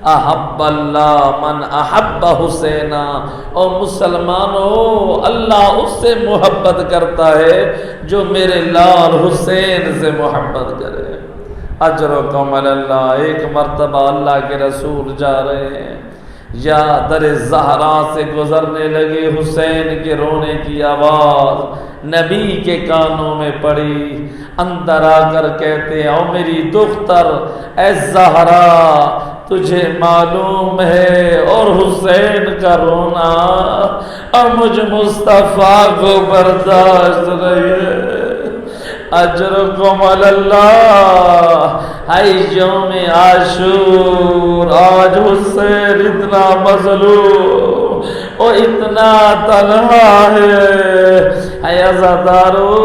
احب اللہ من احب حسینا، اور مسلمانوں اللہ اس سے محبت کرتا ہے جو میرے لال حسین سے محبت کرے۔ اجرکم علی اللہ۔ ایک مرتبہ اللہ کے رسول جا رہے ہیں، یا در زہرا سے گزرنے لگے، حسین کے رونے کی آواز نبی کے کانوں میں پڑی، اندر آ کر کہتے ہیں او میری دختر اے زہرا، تجھے معلوم ہے اور حسین کا رونا اور مجھ مصطفیٰ کو برداشت نہیں ہے۔ اجرکم علی اللہ۔ ہے یوم عاشور، آج حسین اتنا مظلوم اور اتنا تنہا ہے عزادارو،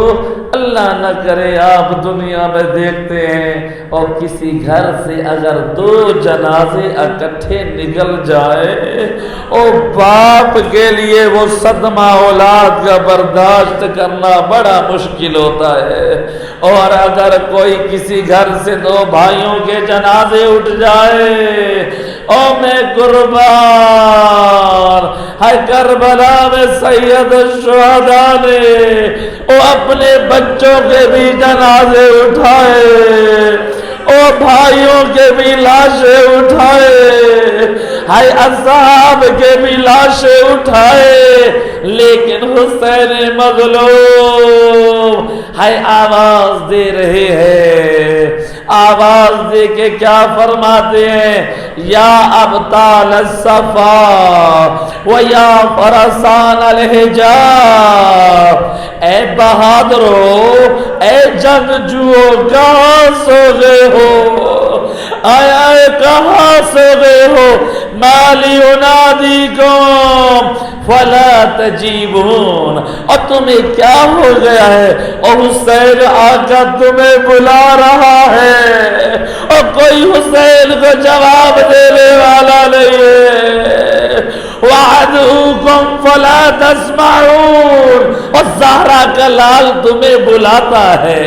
اللہ نہ کرے آپ دنیا میں دیکھتے ہیں اور کسی گھر سے اگر 2 جنازے اکٹھے نکل جائے اور باپ کے لیے وہ صدمہ اولاد کا برداشت کرنا بڑا مشکل ہوتا ہے، اور اگر کوئی کسی گھر سے 2 بھائیوں کے جنازے اٹھ جائے، او میں قربان، ہے کربلا میں سید الشہداء نے وہ اپنے بچوں کے بھی جنازے اٹھائے، او بھائیوں کے بھی لاشیں اٹھائے، ہے اصحاب کے بھی لاشیں اٹھائے، لیکن حسین مظلوم ہے آواز دے رہے ہیں۔ آواز دے کے کیا فرماتے ہیں؟ یا ابطال الصفا و یا فرسان الحجاب، اے بہادرو، اے جنگجوؤ، کہاں سو گئے ہو؟ آیا کہاں سو گئے ہو؟ مالی انادیکم فلا تجیبون، اور تمہیں کیا ہو گیا ہے؟ اور حسین آقا تمہیں بلا رہا ہے اور کوئی حسین کو جواب دینے والا نہیں ہے۔ وعدوکم فلا تسمعون، اور زہرا کا لال تمہیں بلاتا ہے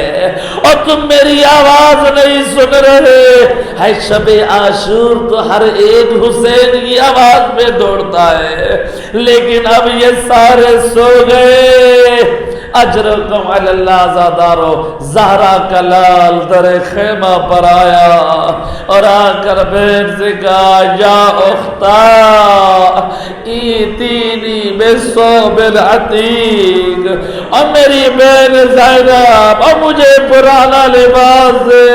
اور تم میری آواز نہیں سن رہے۔ ہے شب عاشور تو ہر ایک حسین کی آواز میں دوڑتا ہے، لیکن اب یہ سارے سو گئے۔ اجرکم علی اللہ زادارو۔ زہرا کا لال در خیمہ پر آیا اور آ کر بہن سے کہا یا اختہ ایتینی بثوب العتیق، اور میری بہن زینب اور مجھے پرانا لباس دے،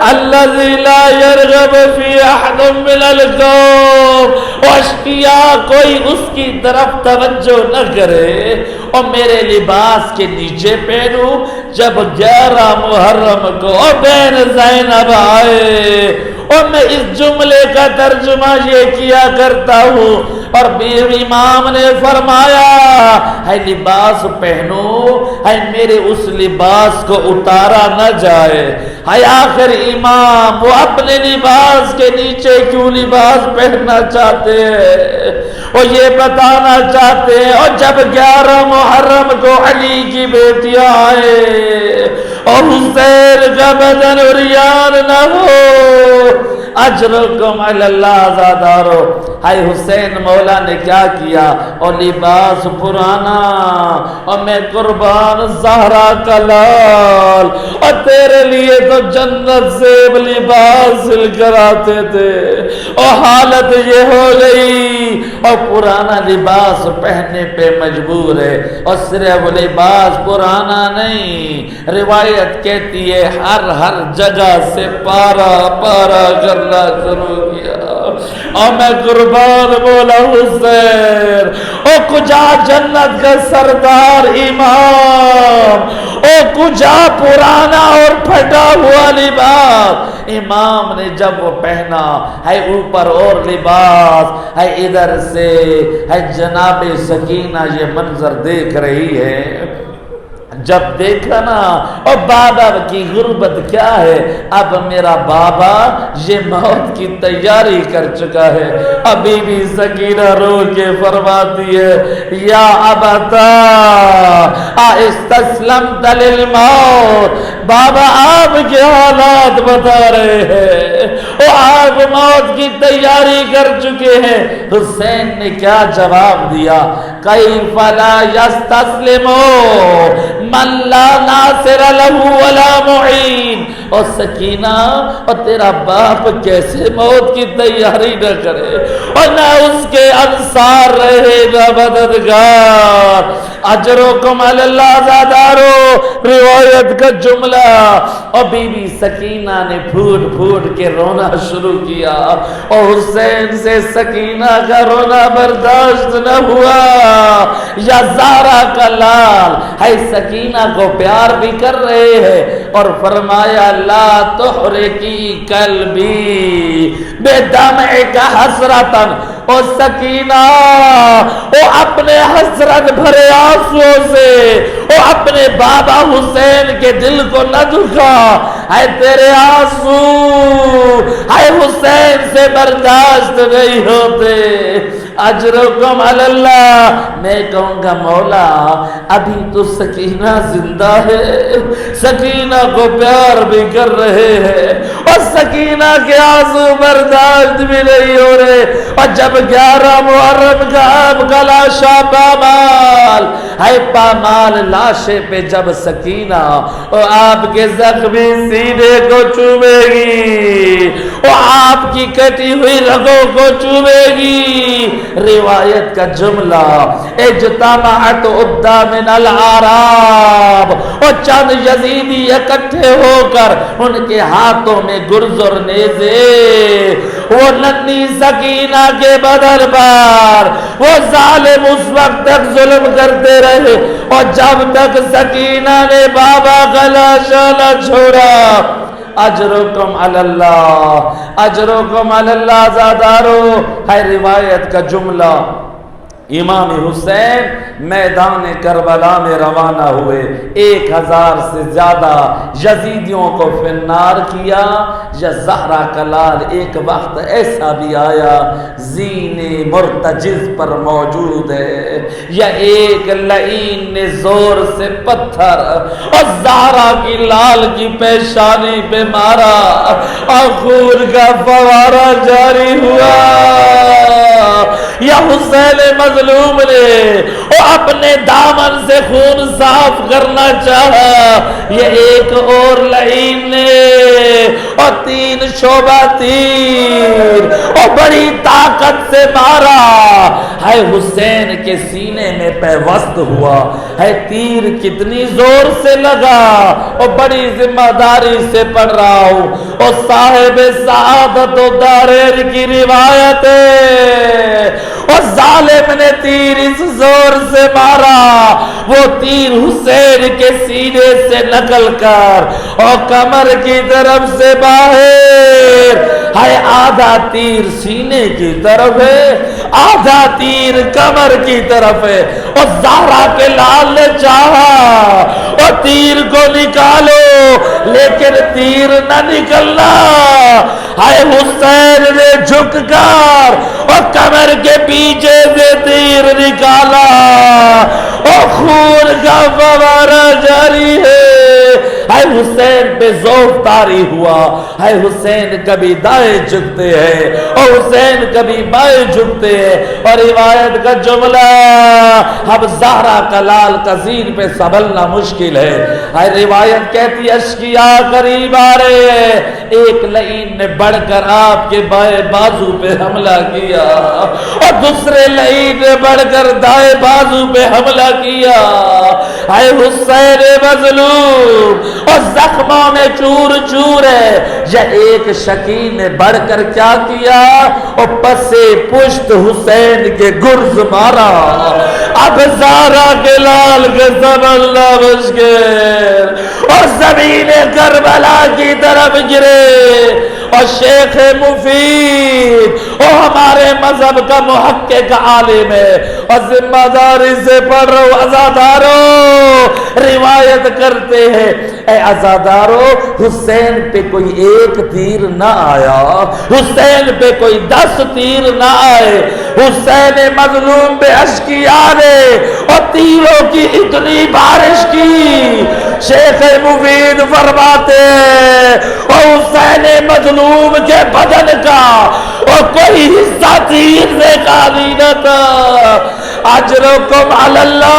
الذی لا یرغب فی احد من القوم، اشقیاء کوئی اس کی طرف توجہ نہ کرے، اور میرے لباس کے نیچے پہنوں۔ جب 11 محرم کو بہن زینب آئے اور میں اس جملے کا ترجمہ یہ کیا کرتا ہوں، اور امام نے فرمایا ہے لباس پہنو، ہے میرے اس لباس کو اتارا نہ جائے۔ ہے آخر امام وہ اپنے لباس کے نیچے کیوں لباس پہننا چاہتے ہیں، وہ یہ بتانا چاہتے ہیں۔ اور جب 11 محرم کو علی کی بیٹیاں آئے اور حسین کا بدن عریان نہ ہو، اجرکم علی اللہ زادارو، ہائے حسین مولا نے کیا کیا، اور لباس پرانا، اور میں قربان زہرا کا لال، اور تیرے لیے تو جنت سے لباس سل کر آتے تھے، اور حالت یہ ہو گئی، اور پرانا لباس پہننے پہ مجبور ہے۔ اور صرف لباس پرانا نہیں، روایت کہتی ہے ہر جگہ سے پارا پارا کرنا شروع کیا، اور میں قربان مولا حسین، او کجا جنت کا سردار امام، او کجا پرانا اور پھٹا ہوا لباس۔ امام نے جب وہ پہنا ہے اوپر اور لباس ہے، ادھر سے ہے جناب سکینہ یہ منظر دیکھ رہی ہے، جب دیکھا نا اور بابا کی غربت کیا ہے، اب میرا بابا یہ موت کی تیاری کر چکا ہے۔ ابھی بھی سکینہ رو کے فرماتی ہے یا ابتا استسلمت للموت، بابا آپ کے حالات بتا رہے ہیں اور آپ موت کی تیاری کر چکے ہیں۔ حسین نے کیا جواب دیا؟ کیف لا یستسلم من لا ناصر له ولا معین۔ اور سکینہ اور تیرا باپ کیسے موت کی تیاری نہ کرے اور نہ اس کے انصار رہے نہ مددگار۔ اجرکم علی اللہ زادارو، روایت کا جملہ۔ اور بی بی سکینہ نے پھوٹ پھوٹ کے رونا شروع کیا اور حسین سے سکینہ کا رونا برداشت نہ ہوا۔ یا زہرا کا لال ہے سکینہ کو پیار بھی کر رہے ہیں اور فرمایا لا تحرکی قلبی بدمعک حسرتاً، اور سکینہ وہ اپنے حسرت بھرے آنسوؤں سے وہ اپنے بابا حسین کے دل کو نہ دکھا، ہے تیرے آنسو ہے حسین سے برداشت نہیں ہوتے۔ اجرکم علی اللہ، میں کہوں گا مولا ابھی تو سکینہ زندہ ہے، سکینہ کو پیار بھی کر رہے ہیں اور سکینہ کے آنسو برداشت بھی نہیں ہو رہے۔ اور جب 11 محرم کا آپ کا لاشا پامال ہے، پامال لاشے پہ جب سکینہ اور آپ کے زخمی سینے کو چومے گی اور آپ کی کٹی ہوئی رگوں کو چومے گی، روایت کا جملہ اجتمعت عدہ من العراب، اور چند یزیدی اکٹھے ہو کر ان کے ہاتھوں میں گرز اور نیزے، وہ ننھی سکینہ کے بدن پر وہ ظالم اس وقت تک ظلم کرتے رہے اور جب تک سکینہ نے بابا کا لاشا نہ چھوڑا۔ اجرکم علی اللہ، اجرکم علی اللہ زادارو ہے روایت کا جملہ۔ امام حسین میدان کربلا میں روانہ ہوئے، 1000 سے زیادہ یزیدیوں کو فنار کیا۔ یا زہرا کا لال ایک وقت ایسا بھی آیا زین مرتجز پر موجود ہے، یا ایک لعین نے زور سے پتھر اور زہرا کی لال کی پیشانی پہ مارا اور خون کا فوارہ جاری ہوا۔ یا حسین مظلوم نے وہ اپنے دامن سے خون صاف کرنا چاہا، یہ ایک اور لعین نے اور 3 شعبہ تیر اور بڑی طاقت سے مارا، ہے حسین کے سینے میں پیوست ہوا، ہے تیر کتنی زور سے لگا اور بڑی ذمہ داری سے پڑھ رہا ہوں، اور صاحب سعادت و دارین کی روایت ہے، اور ظالم نے تیر اس زور سے مارا، وہ تیر حسین کے سینے سے نکل کر اور کمر کی طرف سے باہر ہے، آدھا تیر سینے کی طرف ہے، آدھا تیر کمر کی طرف ہے، اور زہرا کے لال نے چاہا اور تیر کو نکالو لیکن تیر نہ نکلنا، ہے حسین نے جھک کر اور کمر کے پیچھے سے تیر نکالا اور خون کا فوارہ جاری ہے۔ حسین پہ ذوق طاری ہوا، ہے حسین کبھی دائیں جھکتے ہیں اور حسین کبھی بائیں جھکتے ہیں، اور روایت کا جملہ اب زہرا کا لال کا زین پہ سنبھلنا مشکل ہے، روایت کہتی اشکیا قریب آ رہے ہیں، ایک لعین نے بڑھ کر آپ کے بائیں بازو پہ حملہ کیا اور دوسرے لعین نے بڑھ کر دائیں بازو پہ حملہ کیا، ہے حسین مظلوم اور زخموں میں چور چور ہے، یا ایک شکی نے بڑھ کر کیا کیا اور پسے پشت حسین کے گرز مارا، اب زہرا کے لال کے سنبھلنا مشکل اور زمین کربلا کی طرف گرے، اور شیخ مفید اور ہمارے مذہب کا محقق عالم ہے اور ذمہ داری سے پڑھ رہا ہوں عزادارو روایت کرتے ہیں اے عزادارو حسین پہ کوئی ایک تیر نہ آیا حسین پہ کوئی 10 تیر نہ آئے حسین مظلوم پہ اشکیاء نے اور تیروں کی اتنی بارش کی شیخ مفید فرماتے اور حسین مظلوم کے بدن کا اور کوئی حصہ تیر سے خالی نہ تھا اجرکم علی اللہ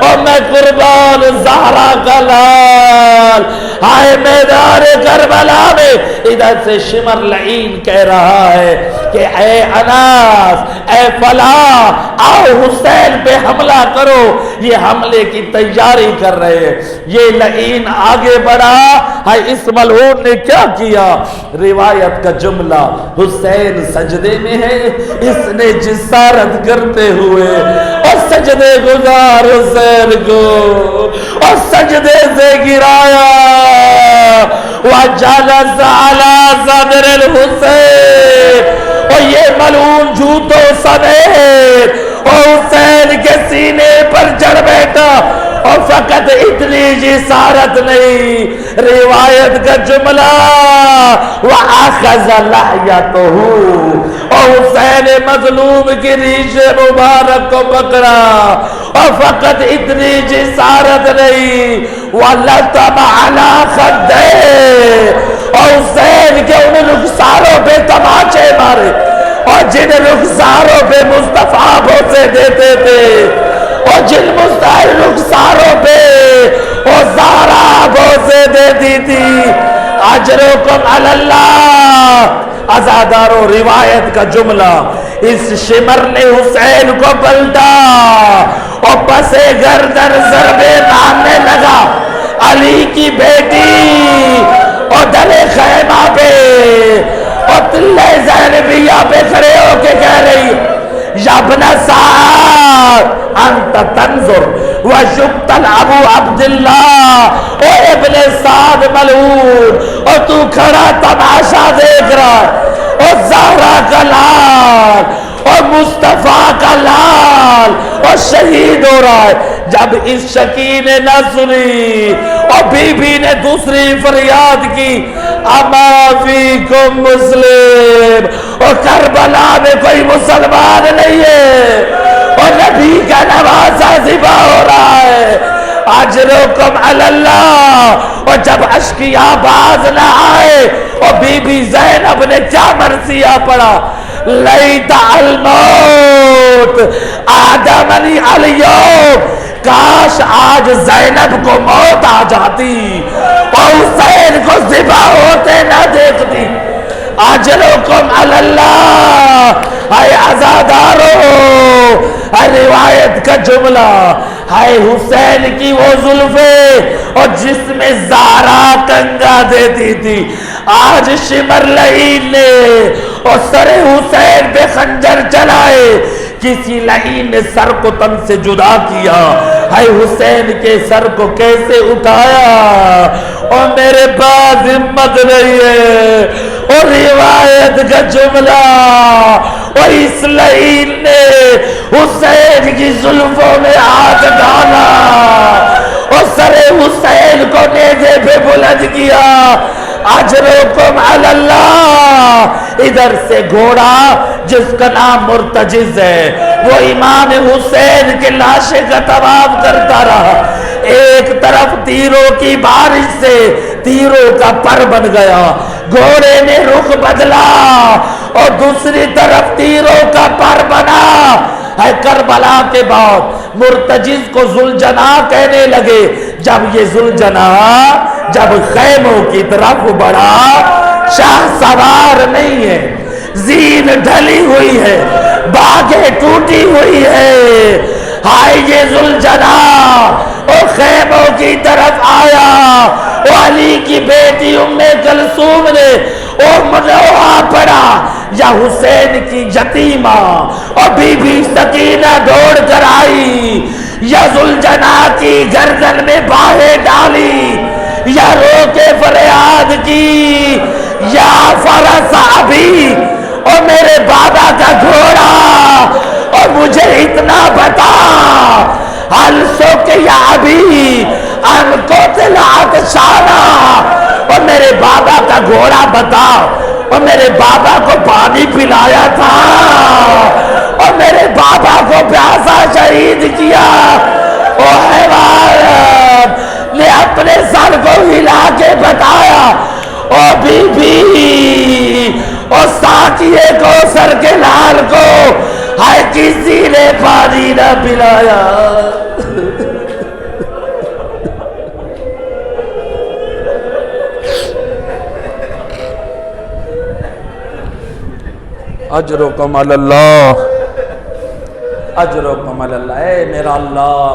اور میں قربان زہرا کا لال ہائے میدان کربلا میں ادھر سے شمر لعین کہہ رہا ہے کہ اے اناس اے فلاں آؤ حسین پہ حملہ کرو یہ حملے کی تیاری کر رہے ہیں یہ لعین آگے بڑھا ہے اس ملعون نے کیا کیا روایت کا جملہ حسین سجدے میں ہے اس نے جسارت کرتے ہوئے اور سجدے گزار حسین کو اور سجدے سے گرایا وَجَلَسَ عَلَى صَدْرِ الْحُسَيْنِ اور یہ ملعون جھوٹوں سمیت اور حسین کے سینے پر چڑھ بیٹھا اور فقط اتنی جسارت نہیں روایت کا جملہ وَأَخَذَ لَحْيَتَهُ اور حسین مظلوم کی ریش مبارک کو پکڑا اور فقط اتنی جسارت نہیں وَلَطَمَ عَلَى خَدَّيْهِ اور حسین کے ان رخساروں پہ تماچے مارے اور جن رخساروں پہ مصطفیٰ بوسے دیتے تھے اور جن مستعر رخساروں پہ اور زہرا بوسے دیتی تھی اجرکم علی اللہ عزادارو روایت کا جملہ اس شمر نے حسین کو پلٹا اور پسے گردن ضربے مارنے لگا علی کی بیٹی اور دلے خیمہ پہ اور تلے زینبیہ پہ کھڑے ہو کے کہہ رہی یا ابن سعد انت تنظر وشقتل ابو عبداللہ او ابن سعد ملعون اور تو کھڑا تماشا دیکھ رہا اور زہرا کا لال اور مصطفیٰ کا لال اور شہید ہو رہا ہے جب اس شکی نے نہ سنی اور بی بی نے دوسری فریاد کی اما فیکم مسلم اور کربلا میں کوئی مسلمان نہیں ہے اور نبی کا نوازہ ذبح ہو رہا ہے اجرکم علی اللہ اور جب اشکیاء باز نہ آئے اور بی بی زینب نے کیا مرثیہ پڑھا لیت الموت آدمنی الیوم کاش آج زینب کو موت آ جاتی اور حسین کو ذبح ہوتے نہ دیکھتی اجرکم علی اللہ اے عزادارو اے روایت کا جملہ اے حسین کی وہ زلفیں اور جس میں زہرا کنگا دیتی تھی آج شمر لعین نے اور سر حسین پہ خنجر چلائے کسی لعین نے سر کو تن سے جدا کیا ہے حسین کے سر کو کیسے اٹھایا اور میرے پاس ہمت نہیں ہے اور روایت کا جملہ اور اس لعین نے حسین کی زلفوں میں ہاتھ ڈالا اور سر حسین کو نیزے پہ بلند کیا اجرکم علی اللہ ادھر سے گھوڑا جس کا نام مرتجز ہے وہ امام حسین کے لاشے کا طواف کرتا رہا ایک طرف تیروں کی بارش سے تیروں کا پر بن گیا گھوڑے نے رخ بدلا اور دوسری طرف تیروں کا پر بنا ہے کربلا کے بعد مرتجز کو ذوالجناح کہنے لگے جب یہ ذوالجناح جب خیموں کی طرف بڑھا شاہ سوار نہیں ہے زین ڈھلی ہوئی ہے باغیں ٹوٹی ہوئی ہے ہائے یہ ذوالجناح اور خیموں کی طرف آیا وہ علی کی بیٹی ام کلثوم نے اور منوعہ پڑا یا حسین کی یتیمہ اور بی بی سکینہ دوڑ کر آئی یا ذوالجناح کی گردن میں باہیں ڈالی یا رو کے فریاد کی یا فرس ابی اور میرے باپ عطشانہ، اور میرے بابا کا گھوڑا بتاؤ، اور میرے بابا کو پانی پلایا تھا، اور میرے بابا کو پیاسا شہید کیا۔ او حیوان نے اپنے سر کو ہلا کے بتایا، او بی بی، او ساقیے کو سر کے لال کو ہائے کسی نے پانی نہ پلایا۔ اجرکم علی اللہ، اجرکم علی اللہ۔ اے میرا اللہ